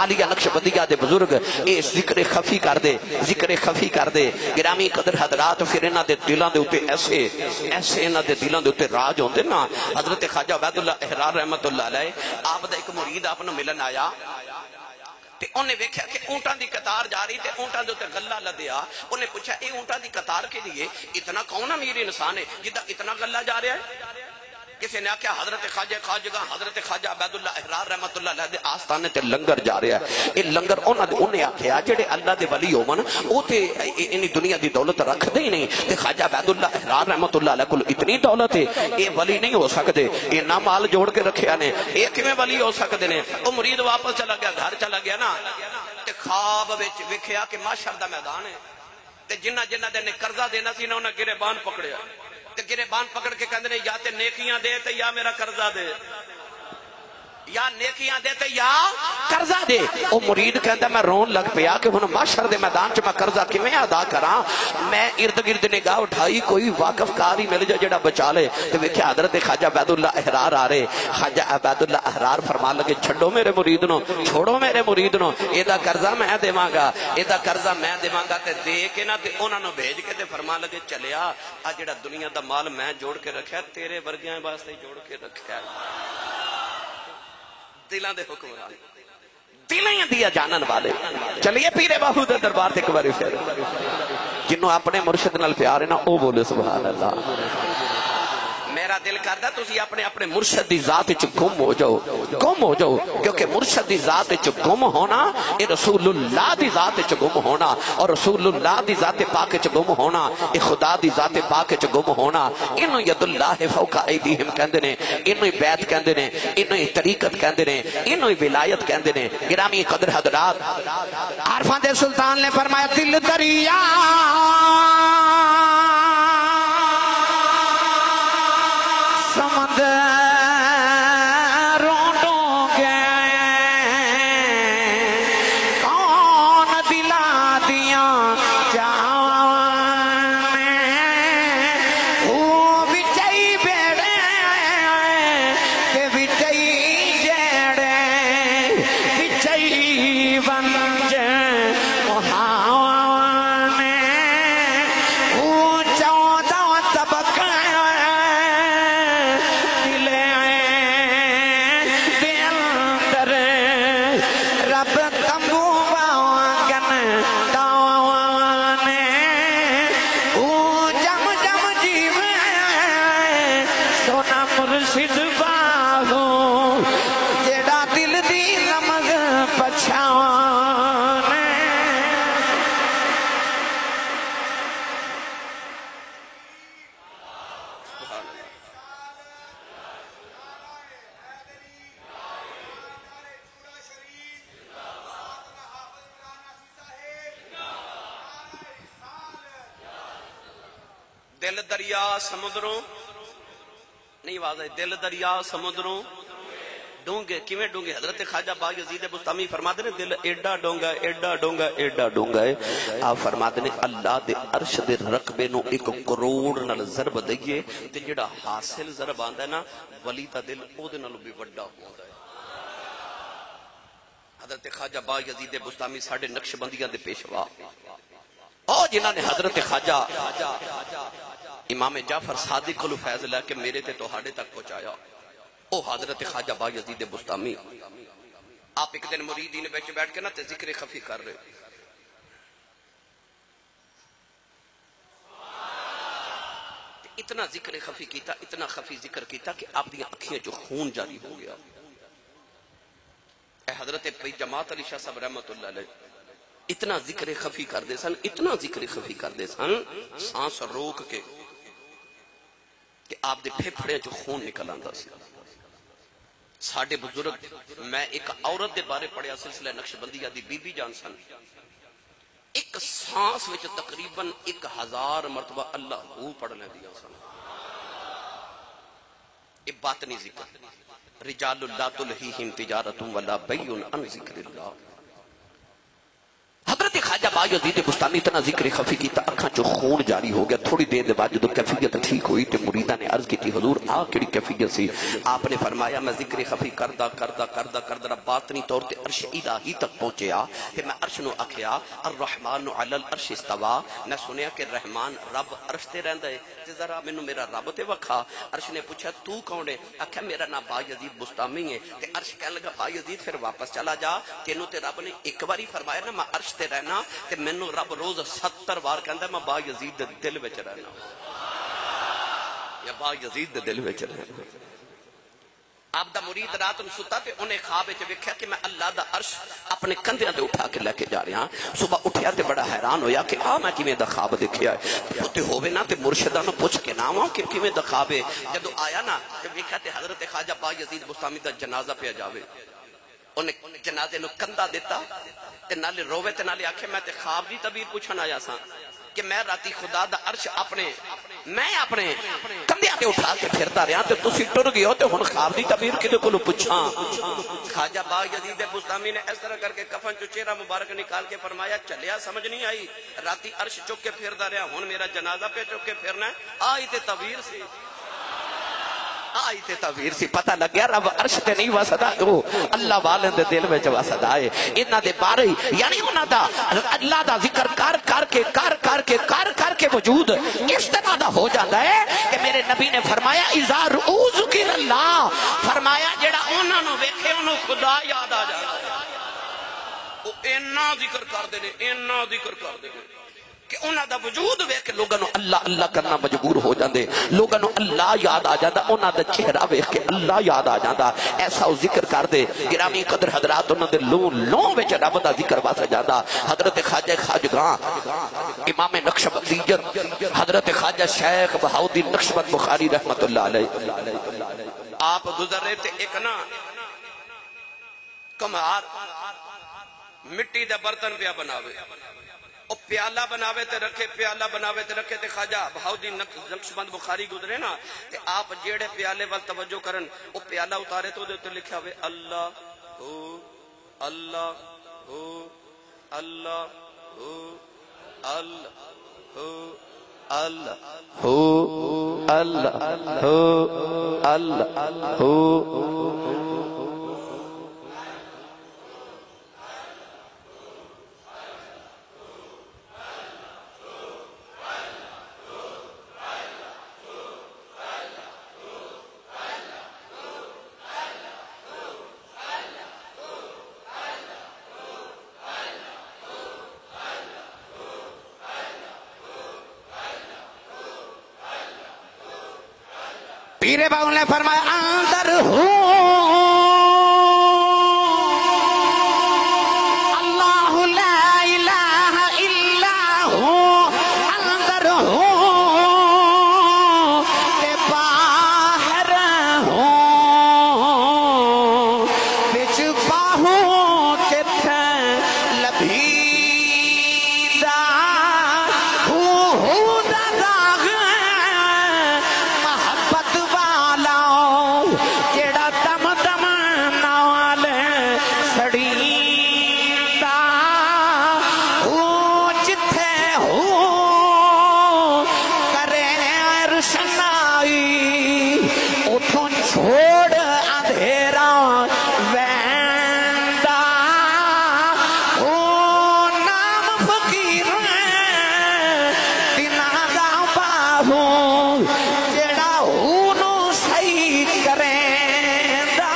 عالیہ نقشبندیہ دے بزرگ اے ذکر خفی کر دے، ذکر خفی کر دے۔ گرامی قدر حضرات، پھر انہاں دے دلاں دے اوتے ایسے انہاں دے دلاں دے اوتے راج ہوندے نا۔ حضرت خواجہ عبید اللہ احرار رحمت اللہ علیہ آپ دا ایک مرید آپ نو ملن آیا تے انہیں ویکھیا کہ اونٹاں دی قطار جا رہی تے اونٹاں دے اوتے غلہ لدیا۔ انہیں پوچھا اے اونٹاں دی قطار کے لیے اتنا کون امیر انسان ہے جدا اتنا غلہ جا رہا ہے؟ کسی نے آکھیا حضرت خواجہ خواجگاں حضرت خواجہ عبید اللہ احرار رحمت اللہ علیہ دے آستانے تے لنگر جا رہا ہے۔ یہ لنگر انہیں آکھیا جڑے اللہ دے ولی ہوون او تے انہی دنیا دی دولت رکھ دے ہی نہیں، تے خواجہ عبید اللہ احرار رحمت اللہ علیہ کول اتنی دولت ہے یہ ولی نہیں ہو سکتے، یہ نہ مال جوڑ کے رکھیا نے، یہ کیویں ولی ہو سکتے نے؟ او مرید واپس چلا گیا، گھر چلا گیا نا تے خواب وچ ویکھیا کہ محشر دا میدان ہے تے جنہ نے قرضہ دینا سی نا انہاں گربان پکڑیا تے گربان پکڑ کے کہندے نے یا تے نیکیاں دے تے یا میرا قرضہ دے، یا نیکیاں دے تے یا قرضہ دے۔ او مرید کہندا میں رون لگ پیا کہ ہن محشر دے میدان چ میں قرضہ کیویں ادا کراں؟ میں ارد گرد نگاہ اٹھائی کوئی واقف کار ہی مل جائے جڑا بچا لے، تے ویکھیا حضرت خواجہ عبید اللہ احرار آ رہے۔ خواجہ عبید اللہ احرار فرمان لگے چھڈو میرے مرید نو، چھوڑو میرے مرید نو، ایدا قرضہ میں دیواں گا، ایدا قرضہ میں دیواں گا۔ تے دے کے نا تے انہاں نو بھیج کے تے فرمان لگے چلیا آ جڑا دنیا دا مال میں جوڑ کے رکھیا تیرے ورگیاں واسطے جوڑ کے رکھیا۔ دلاں دے حکمران، دلاں دیا جانن والے، چلیے پیر باہو دے دربار تے ایک بار پھر جنوں اپنے مرشد نال پیار ہے نا او بولے سبحان اللہ۔ میرا دل کردا تسی اپنے مرشد دی ذات وچ گم ہو جاؤ، گم ہو جاؤ، کیونکہ مرشد دی ذات وچ گم ہونا اے رسول اللہ دی ذات وچ گم ہونا، اور رسول اللہ دی ذات پاک وچ گم ہونا اے خدا دی ذات پاک وچ گم ہونا۔ اینو ید اللہ فوق ایدیہم کہندے نے، اینو بیعت کہندے نے، اینو طریقت کہندے نے، اینو ولایت کہندے نے۔ گرامی قدر حضرات، عارفاں دے سلطان نے فرمایا دل دریا دل دریا سمندروں نہیں آواز ہے، دل دریا سمندروں ڈونگے کیویں ڈونگے؟ حضرت خواجہ با یزید بستامی فرماتے ہیں دل ایڈا ڈونگا ایڈا ڈونگا ایڈا ڈونگا ہے۔ آپ فرماتے ہیں اللہ دے عرش دے رقبے نو 1 کروڑ نال ضرب دئیے تے جڑا حاصل ضرب آندا ہے نا ولی دا دل او دے نالوں بھی بڑا ہوندا ہے۔ حضرت خواجہ با یزید بستامی ساڈے نقشبندیاں دے پیشوا او جنہاں نے حضرت خواجہ امام جعفر صادق کو فیض لے کے میرے تے تہاڈے تک پہنچایا، او حضرت خواجہ با یزید بستامی۔ آپ ایک دن مریدین بیٹھ کے نا تے ذکر خفی کر رہے، اتنا ذکر خفی کیتا، اتنا خفی ذکر کیتا کہ آپ دی اکھیاں جو خون جاری ہو گیا۔ اے حضرت پی جماعت علی شاہ صاحب رحمت اللہ علیہ اتنا ذکر خفی کر دے سن، اتنا ذکر خفی کر دے سن، سانس روک کے کہ آپ دے پھیپھڑے جو خون نکل آندا سی۔ ساڈے بزرگ، میں ایک عورت دے بارے پڑھیا سلسلہ نقشبندیہ دی بی بی جان سن، ایک سانس وچ تقریباً 1000 مرتبہ اللہ ہو پڑھ لیندیاں سن۔ یہ باطنی ذکر، رجال لا تلہیہم تجارت ولا بیع عن ذکر اللہ۔ حضرت خواجہ بایزید بستانی اتنا ذکر خفی کیتا اکھاں چو خون جاری ہو گیا. تھوڑی دیر دے بعد جدو کیفیت ٹھیک ہوئی تے مریدہ نے عرض کی تھی حضور آ کیڑی کیفیت سی؟ آپ نے فرمایا میں ذکر خفی کردہ باطنی طور تے عرش الہی تک پہنچیا کہ میں عرش نو آکھیا الرحمن علی العرش استوا. میں سنیا کہ رحمان رب عرش تے رہندا ہے تے ذرا مینوں میرا رب تے وکھا. عرش نے پوچھا تو کون ہے؟ آکھیا میرا نام بایزید بستامی ہے. تے عرش کہنے لگا بایزید پھر واپس چلا جا, تینوں تے رب نے ایک باری فرمایا نا میں عرش تے رہنا تے مینوں رب روز 70 بار کہندا میں بایزید دے دل وچ رہنا یا بایزید دے دل وچ رہنا. آپ دا مرید رات نو ستا تے انہیں خواب وچ ویکھیا کہ میں اللہ دا عرش اپنے کندھیاں تے اٹھا کے لے کے جا رہا. صبح اٹھیا تے بڑا حیران ہویا کہ میں کیویں دا خواب دیکھیا ہے. تے ہووے نا تے مرشداں نو پوچھ کے نہ آواں کہ کیویں دا خواب ہے. جدوں آیا نا تے ویکھیا تے حضرت خواجہ بایزید بستامی دا جنازہ پیا جاوے. انہیں جنازے نو کندھا دیتا تے نالے رووے تے نالے آکھے میں تے خواب دی تعبیر پوچھن آیا سا کہ میں راتی خدا دا عرش اپنے کندھیاں تے اٹھا کے پھردا رہیا تے تسی ٹر گئے ہو تے ہن خواب دی تعبیر کدے کولوں پوچھاں. خواجہ بایزید بستامی نے اس طرح کر کے کفن چو چہرہ مبارک نکال کے فرمایا چلیا سمجھ نہیں آئی, راتی عرش چک کے پھردا رہیا ہن میرا جنازہ پہ چک کے پھرنا ہے. آئی تے تعبیر سی, آئی تے تعبیر سی. پتہ لگ گیا رب عرش تے نہیں وسدا, او اللہ والے دے دل وچ وسدا ہے. انہاں دے بارے یعنی انہاں دا اللہ دا ذکر کر کے وجود اس طرح دا ہو جاتا ہے کہ میرے نبی نے فرمایا اذا ذکر اللہ, فرمایا جڑا انہاں نو ویکھے انہوں خدا یاد آ جاتا ہے. او اینا ذکر کر دے نے, اینا ذکر کر دے کہ انہاں دا وجود ویکھ کے لوگاں نو اللہ اللہ کرنا مجبور ہو جاندے, لوگاں نو اللہ یاد آ جاندا, انہاں دا چہرہ ویکھ کے اللہ یاد آ جاندا. ایسا او ذکر کر دے گرامی قدر حضرات انہاں دے لوں وچ رب دا ذکر وس جاندا. حضرت خواجہ خواجگاں امام نقشبندی حضرت خواجہ شیخ بہاؤالدین نقشبند بخاری رحمت اللہ علیہ آپ گزر رہے تھے. ایک نا کمار مٹی دے برتن پیا بناوے, او پیالہ بناوے تے رکھے, پیالہ بناوے تے رکھے تے خواجہ بہاؤالدین نقشبند بخاری گزرے نا تے آپ جیڑے پیالے وال توجہ کرن او پیالہ اتارے تو دے تے لکھیا ہوئے اللہ ہو اللہ ہو اللہ ہو اللہ ہو اللہ ہو اللہ ہو اللہ ہو. پیر باؤ نے فرمایا اندر ہوں اللہ لا الہ الا ہوں, اندر ہوں تے باہر ہوں, بچ باہوں کتھے لبھیدا ہوں دا داغ محبت والا جڑا دم دم نال سڑیدا ہوں, جتھے ہوں کرے روشنائی اتھوں چھوڑ اندھیرا ویندا ہوں, نام فقیر دناں دا باہوں جڑا اونوں صحیح کریندا.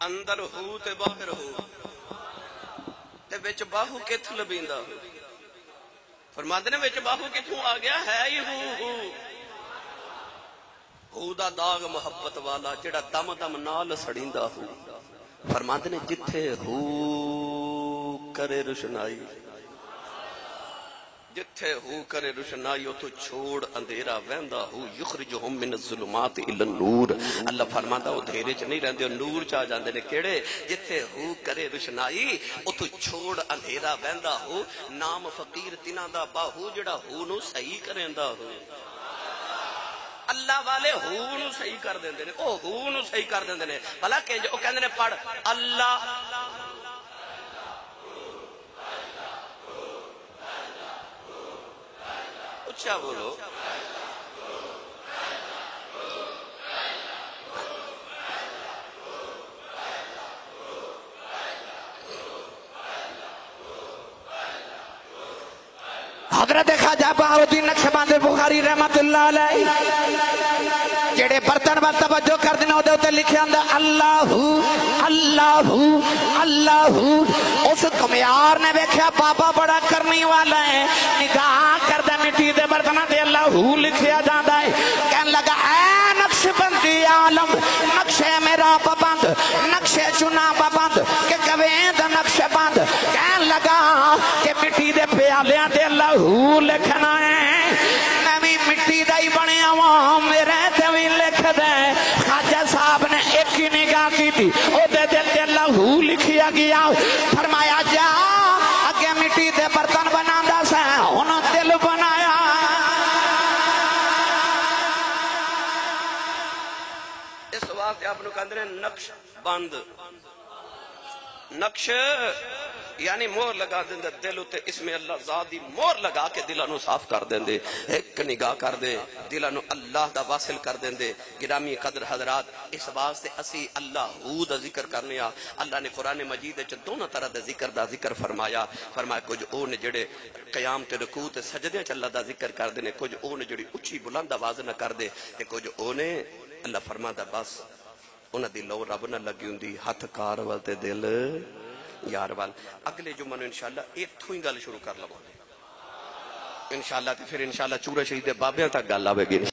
اندر ہو تے باہر ہو تے وچ باہو کتھ لبیندا ہو. فرماندے نے وچ باہو کتھوں آ گیا ہے ہی ہو دا داغ محبت والا جڑا دم دم نال سڑیندا ہو. فرماندے نے جتھے ہو کرے روشنائی جتھے ہو کرے روشنائی تو چھوڑ اندھیرا ویندا ہو یخرجہم من الظلمات الی النور اللہ فرماتا وہ دھیرے چ نہیں رہندے نور چ آ جاندے نے کیڑے جتھے ہو کرے روشنائی تو چھوڑ اندھیرا ویندا ہو نام فقیر تنہاں دا باہو جڑا ہو نو صحیح کریندا ہو اللہ والے ہو نو صحیح کر دیندے نے او ہو نو صحیح کر دیندے نے بھلا کہ او کہندے نے پڑھ اللہ اچھا بولو حضرت خواجہ بہاؤالدین نقشبند بخاری رحمت اللہ علیہ جڑے برتن وال توجہ کر دینا دے اوتے لکھیا ہوندا اللہ اللہ اللہ اس کمیار نے ویکھیا بابا بڑا کرنی والا ہے نگاہ کردا مٹی دے برتناں تے اللہ لکھیا جاندا ہے کہن لگا اے نقش بندی عالم نقشے میرا پابند نقشے چنا پابند کہ گویند نقش بند کہن لگا کہ مٹی دے پیالیاں تے اللہ لکھنا ہے میں بھی مٹی دا ہی بنیا ہوا میرے تے بھی لکھ دے خواجہ صاحب نے ایک ہی نگاہ کی تھی او دے دل تے اللہ لکھیا گیا فرمایا جا اگے مٹی دے برتن بناندا سا ہن دل بنایا اس واسطے آپ نو کہندے نے نقش بند نقش یعنی مور لگا دیندے دل اتے اس میں اللہ ذات دی مور لگا کے دلہ نو صاف کر دیندے ایک نگاہ کر دے دلہ نو اللہ دا واصل کر دیندے گرامی قدر حضرات اس واسطے اسی اللہ دا ذکر کرنے اللہ نے قرآن مجید وچ دونوں طرح دا ذکر فرمایا کچھ او نے جڑے قیام تے رکوع تے سجدے چ اللہ دا ذکر کر دے نے کچھ او نے جڑی اچھی بلند آواز نہ کر دے تے کچھ او نے اللہ فرماتا بس انہاں دی لو رب نہ لگی ہوندی ہتھ کار ول تے دل یار وال اگلے جمعہ نو انشاءاللہ ایتھوں ہی گل شروع کر لواں انشاءاللہ تے پھر انشاءاللہ چورا شہید دے بابیاں تک گل آوے گی